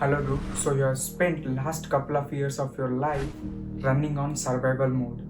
Hello dude, so you have spent last couple of years of your life running on survival mode,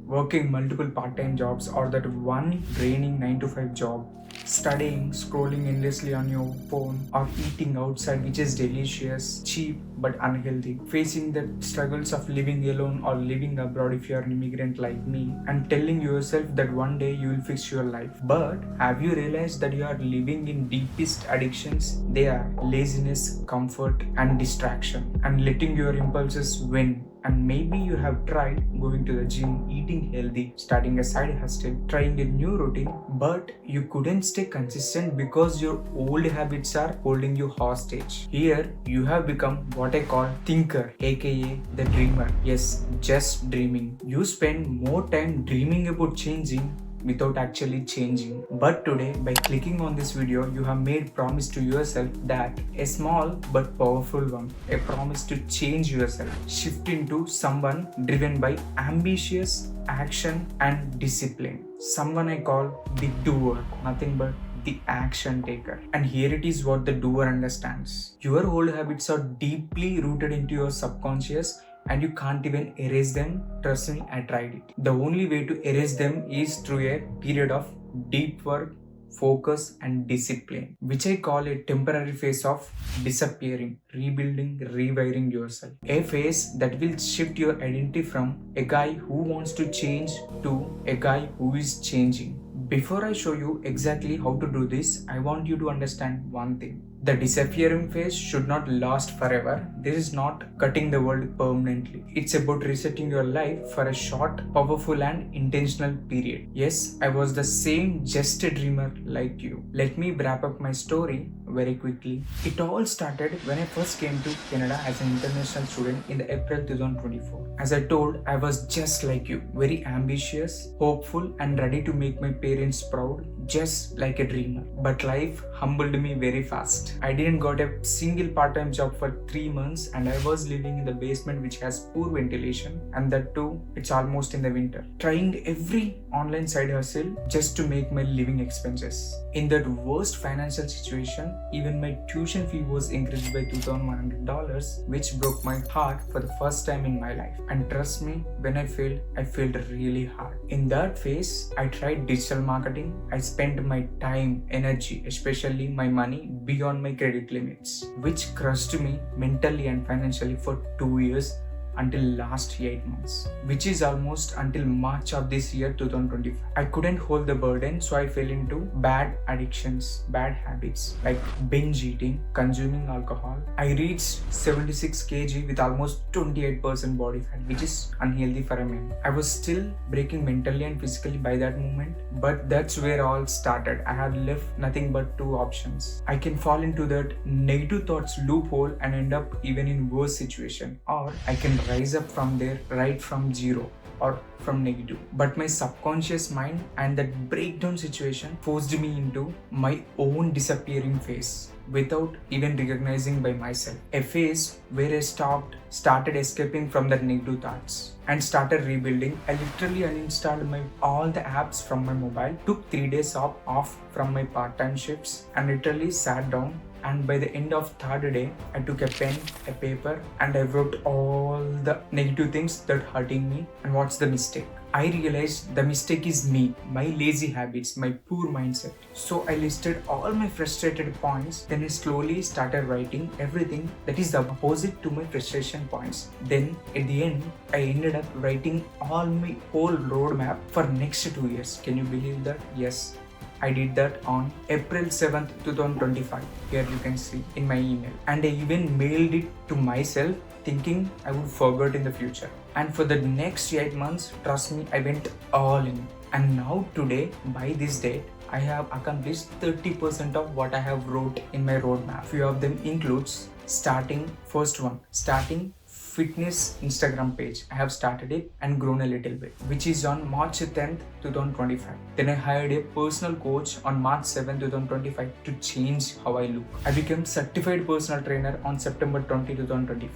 working multiple part-time jobs or that one draining 9 to 5 job, studying, scrolling endlessly on your phone or eating outside which is delicious, cheap but unhealthy, facing the struggles of living alone or living abroad if you are an immigrant like me and telling yourself that one day you will fix your life. But have you realized that you are living in deepest addictions? They are laziness, comfort and distraction and letting your impulses win. And maybe you have tried going to the gym, eating healthy, starting a side hustle, trying a new routine, but you couldn't stay consistent because your old habits are holding you hostage. Here, you have become what I call thinker, aka the dreamer. Yes, just dreaming. You spend more time dreaming about changing without actually changing. But today, by clicking on this video, you have made promise to yourself that a small but powerful one, a promise to change yourself, shift into someone driven by ambitious action and discipline. Someone I call the doer, nothing but the action taker. And here it is what the doer understands. Your old habits are deeply rooted into your subconscious and you can't even erase them. Trust me, I tried it. The only way to erase them is through a period of deep work, focus and discipline, which I call a temporary phase of disappearing, rebuilding, rewiring yourself. A phase that will shift your identity from a guy who wants to change to a guy who is changing. Before I show you exactly how to do this, I want you to understand one thing. The disappearing phase should not last forever. This is not cutting the world permanently. It's about resetting your life for a short, powerful and intentional period. Yes, I was the same just a dreamer like you. Let me wrap up my story very quickly. It all started when I first came to Canada as an international student in the April 2024. As I told, I was just like you, very ambitious, hopeful and ready to make my parents proud, just like a dreamer. But life humbled me very fast. I didn't got a single part-time job for 3 months and I was living in the basement which has poor ventilation, and that too, it's almost in the winter. Trying every online side hustle just to make my living expenses. In that worst financial situation, even my tuition fee was increased by $2,100, which broke my heart for the first time in my life. And trust me, when I failed really hard. In that phase, I tried digital marketing. I spent my time, energy, especially my money beyond my credit limits, which crushed me mentally and financially for 2 years until last 8 months, which is almost until March of this year 2025. I couldn't hold the burden, so I fell into bad addictions, bad habits like binge eating, consuming alcohol. I reached 76 kg with almost 28% body fat, which is unhealthy for a man. I was still breaking mentally and physically by that moment, but that's where all started. I had left nothing but two options. I can fall into that negative thoughts loophole and end up even in worse situation, or I can rise up from there right from zero or from negative. But my subconscious mind and that breakdown situation forced me into my own disappearing phase without even recognizing by myself. A phase where I started escaping from the negative thoughts and started rebuilding. I literally uninstalled all the apps from my mobile, took 3 days off from my part-time shifts and literally sat down. And by the end of third day, I took a pen, a paper and I wrote all the negative things that hurting me. And what's the mistake? I realized the mistake is me, my lazy habits, my poor mindset. So I listed all my frustrated points. Then I slowly started writing everything that is the opposite to my frustration points. Then at the end, I ended up writing all my whole roadmap for next 2 years. Can you believe that? Yes. I did that on April 7th, 2025. Here you can see in my email. And I even mailed it to myself thinking I would forget in the future. And for the next 8 months, trust me, I went all in. And now today, by this date, I have accomplished 30% of what I have wrote in my roadmap. Few of them includes starting fitness Instagram page. I have started it and grown a little bit, which is on March 10th, 2025. Then I hired a personal coach on March 7th, 2025 to change how I look. I became certified personal trainer on September 20, 2025.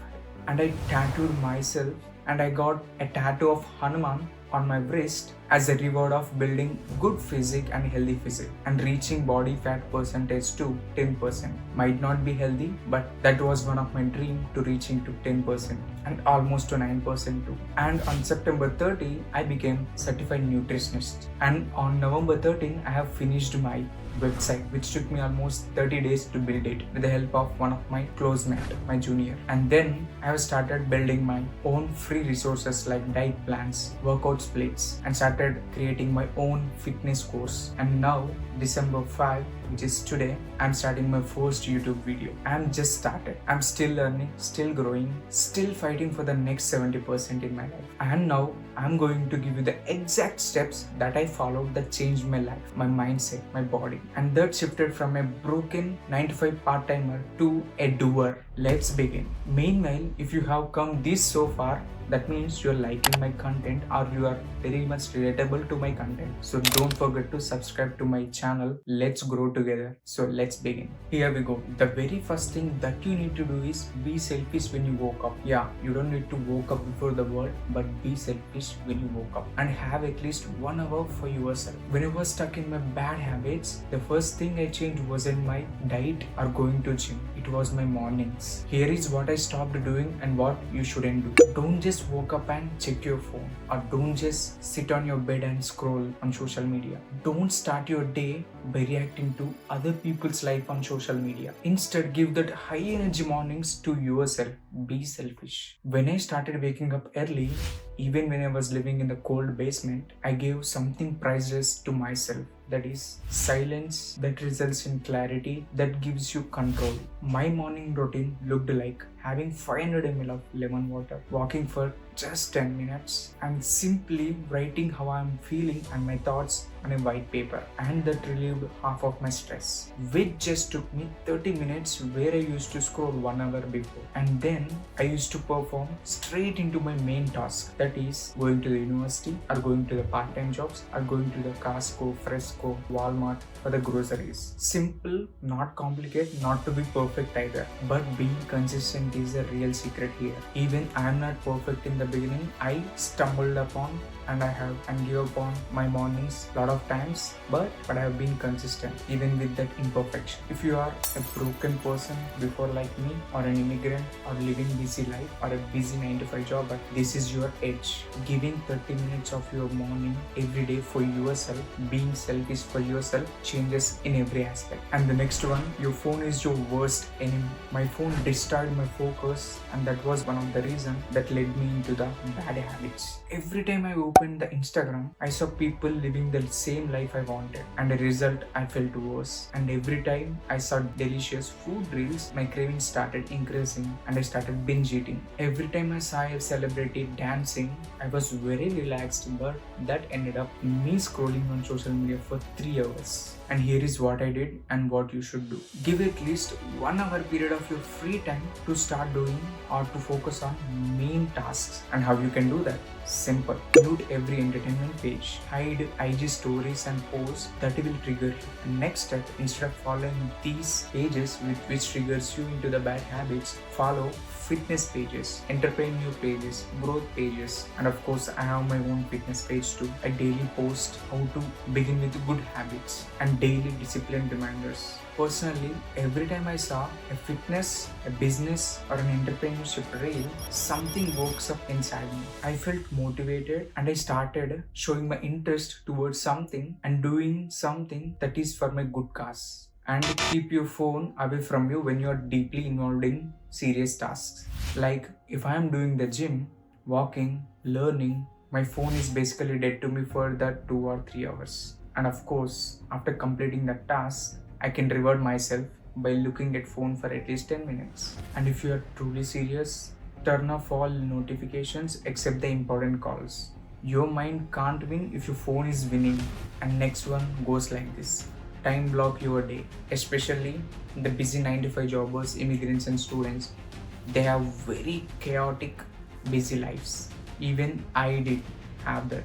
And I tattooed myself and I got a tattoo of Hanuman on my wrist as a reward of building good physique and healthy physique and reaching body fat percentage to 10%. Might not be healthy, but that was one of my dream to reaching to 10% and almost to 9% too. And on September 30, I became certified nutritionist. And on November 13, I have finished my website, which took me almost 30 days to build it with the help of one of my close mate, my junior. And then I have started building my own free resources like diet plans, workout splits, and started creating my own fitness course. And now December 5, which is today, I'm starting my first YouTube video. I'm just started. I'm still learning, still growing, still fighting for the next 70% in my life. And now I'm going to give you the exact steps that I followed that changed my life, my mindset, my body. And that shifted from a broken 9 to 5 part-timer to a doer. Let's begin. Meanwhile, if you have come this so far, that means you're liking my content or you are very much relatable to my content. So don't forget to subscribe to my channel. Let's grow together. So let's begin. Here we go. The very first thing that you need to do is be selfish when you woke up. Yeah, you don't need to woke up before the world, but be selfish when you woke up and have at least 1 hour for yourself. When I was stuck in my bad habits, the first thing I changed wasn't my diet or going to gym. It was my mornings. Here is what I stopped doing and what you shouldn't do. Don't just wake up and check your phone, or don't just sit on your bed and scroll on social media. Don't start your day by reacting to other people's life on social media. Instead, give that high energy mornings to yourself. Be selfish. When I started waking up early, even when I was living in the cold basement, I gave something priceless to myself. That is silence that results in clarity that gives you control. My morning routine looked like having 500 ml of lemon water, walking for just 10 minutes, and simply writing how I'm feeling and my thoughts on a white paper. And that relieved half of my stress, which just took me 30 minutes where I used to scroll 1 hour before. And then I used to perform straight into my main task, that is going to the university or going to the part-time jobs or going to the Costco, Fresco, Walmart for the groceries. Simple, not complicated, not to be perfect either, but being consistent is the real secret here. Even I am not perfect in the beginning. I stumbled upon and I have and give up on my mornings a lot of times, but I have been consistent even with that imperfection. If you are a broken person before like me, or an immigrant, or living busy life, or a busy 9 to 5 job, but this is your edge. Giving 30 minutes of your morning every day for yourself, being selfish for yourself, changes in every aspect. And the next one, your phone is your worst enemy. My phone destroyed my focus, and that was one of the reasons that led me into the bad habits. Every time I opened the Instagram, I saw people living the same life I wanted, and as a result, I felt worse. And every time I saw delicious food reels, my cravings started increasing and I started binge eating. Every time I saw a celebrity dancing, I was very relaxed, but that ended up me scrolling on social media for 3 hours. And here is what I did and what you should do. Give at least 1 hour period of your free time to start doing or to focus on main tasks. And how you can do that? Simple. Mute every entertainment page. Hide IG stories and posts that will trigger you. And next step, instead of following these pages which triggers you into the bad habits, follow fitness pages, entrepreneur pages, growth pages, and of course I have my own fitness page too. I daily post how to begin with good habits and daily discipline reminders. Personally, every time I saw a fitness, a business, or an entrepreneurship reel, something woke up inside me. I felt motivated and I started showing my interest towards something and doing something that is for my good cause. And keep your phone away from you when you are deeply involved in serious tasks. Like if I am doing the gym, walking, learning, my phone is basically dead to me for that 2 or 3 hours. And of course, after completing the task, I can reward myself by looking at phone for at least 10 minutes. And if you are truly serious, turn off all notifications except the important calls. Your mind can't win if your phone is winning. And next one goes like this. Time block your day, especially the busy 9 to 5 jobbers, immigrants and students. They have very chaotic, busy lives. Even I did have that.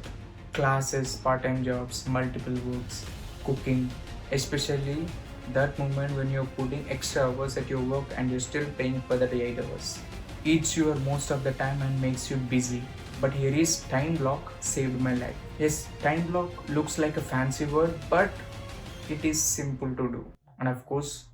Classes, part-time jobs, multiple works, cooking, especially that moment when you're putting extra hours at your work and you're still paying for that 8 hours. Eats you most of the time and makes you busy. But here is time block saved my life. Yes, time block looks like a fancy word, but it is simple to do. And of course,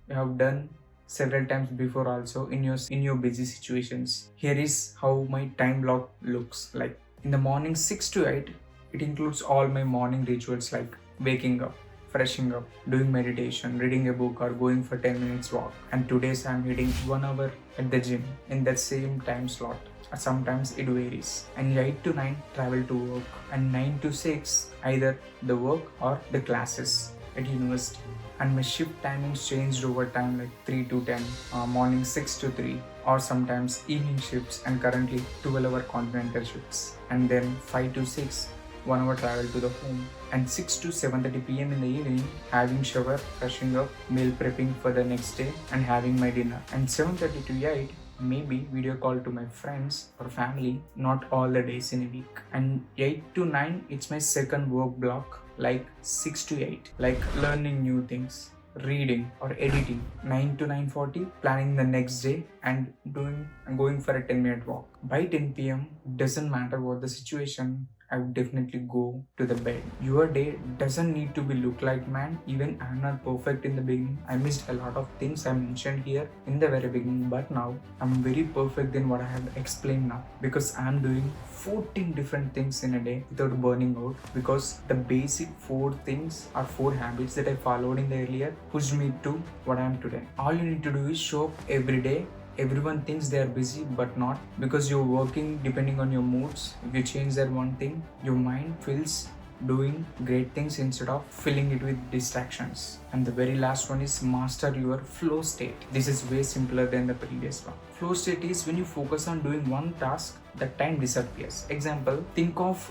you have done several times before also in your busy situations. Here is how my time block looks like. In the morning 6 to 8, it includes all my morning rituals like waking up, freshing up, doing meditation, reading a book, or going for 10 minutes walk. And today's I'm hitting 1 hour at the gym in that same time slot. Sometimes it varies. And 8 to 9 travel to work, and 9 to 6 either the work or the classes at university. And my shift timings changed over time, like 3 to 10, morning 6 to 3, or sometimes evening shifts, and currently 12-hour continental shifts. And then 5 to 6, 1 hour travel to the home, and 6 to 7:30 p.m. in the evening, having shower, freshing up, meal prepping for the next day, and having my dinner. And 7:30 to 8, maybe video call to my friends or family, not all the days in a week. And 8 to 9, it's my second work block, like 6 to 8, like learning new things, reading or editing. 9 to 9:40, planning the next day and going for a 10-minute walk. By 10 p.m, doesn't matter what the situation, I would definitely go to the bed. Your day doesn't need to be look like man. Even I'm not perfect in the beginning. I missed a lot of things I mentioned here in the very beginning, but now I'm very perfect in what I have explained now, because I'm doing 14 different things in a day without burning out, because the basic 4 things or 4 habits that I followed in the earlier pushed me to what I am today. All you need to do is show up every day. Everyone thinks they are busy, but not, because you're working depending on your moods. If you change that one thing, your mind feels doing great things instead of filling it with distractions. And the very last one is master your flow state. This is way simpler than the previous one. Flow state is when you focus on doing one task, the time disappears. Example, think of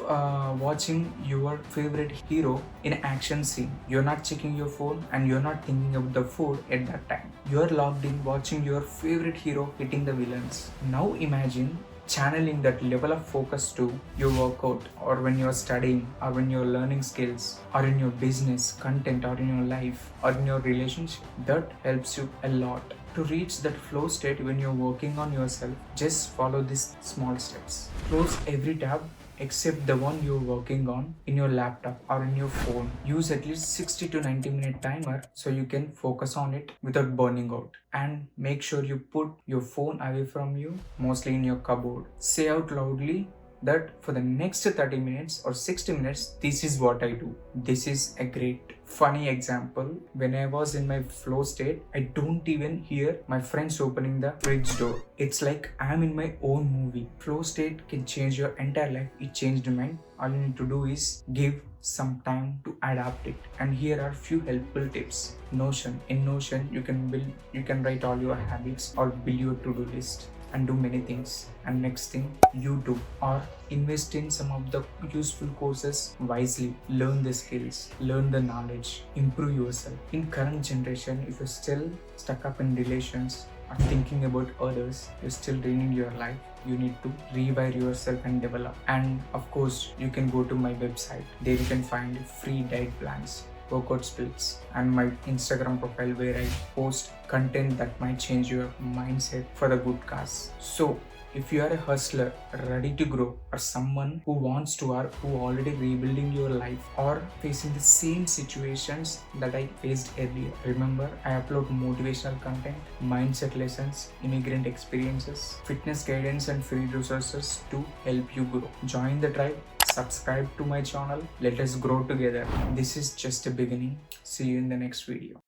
watching your favorite hero in an action scene. You're not checking your phone and you're not thinking about the food at that time. You're logged in watching your favorite hero hitting the villains. Now imagine channeling that level of focus to your workout, or when you're studying, or when you're learning skills, or in your business, content, or in your life, or in your relationship. That helps you a lot. To reach that flow state when you're working on yourself, just follow these small steps. Close every tab except the one you're working on in your laptop or in your phone. Use at least 60 to 90 minute timer so you can focus on it without burning out. And make sure you put your phone away from you, mostly in your cupboard. Say out loudly that for the next 30 minutes or 60 minutes, this is what I do. This is a great funny example. When I was in my flow state, I don't even hear my friends opening the fridge door. It's like I'm in my own movie. Flow state can change your entire life. It changed mine. All you need to do is give some time to adapt it. And here are few helpful tips. Notion. In Notion, you can write all your habits or build your to-do list and do many things. And next thing, YouTube, or invest in some of the useful courses wisely. Learn the skills, learn the knowledge, improve yourself. In current generation, if you're still stuck up in relations or thinking about others, you're still ruining your life. You need to rewire yourself and develop. And of course, you can go to my website. There you can find free diet plans, workout splits, and my Instagram profile where I post content that might change your mindset for the good cause. So if you are a hustler ready to grow, or someone who wants to, or who already rebuilding your life, or facing the same situations that I faced earlier, remember I upload motivational content, mindset lessons, immigrant experiences, fitness guidance, and free resources to help you grow. Join the tribe. Subscribe to my channel. Let us grow together. This is just a beginning. See you in the next video.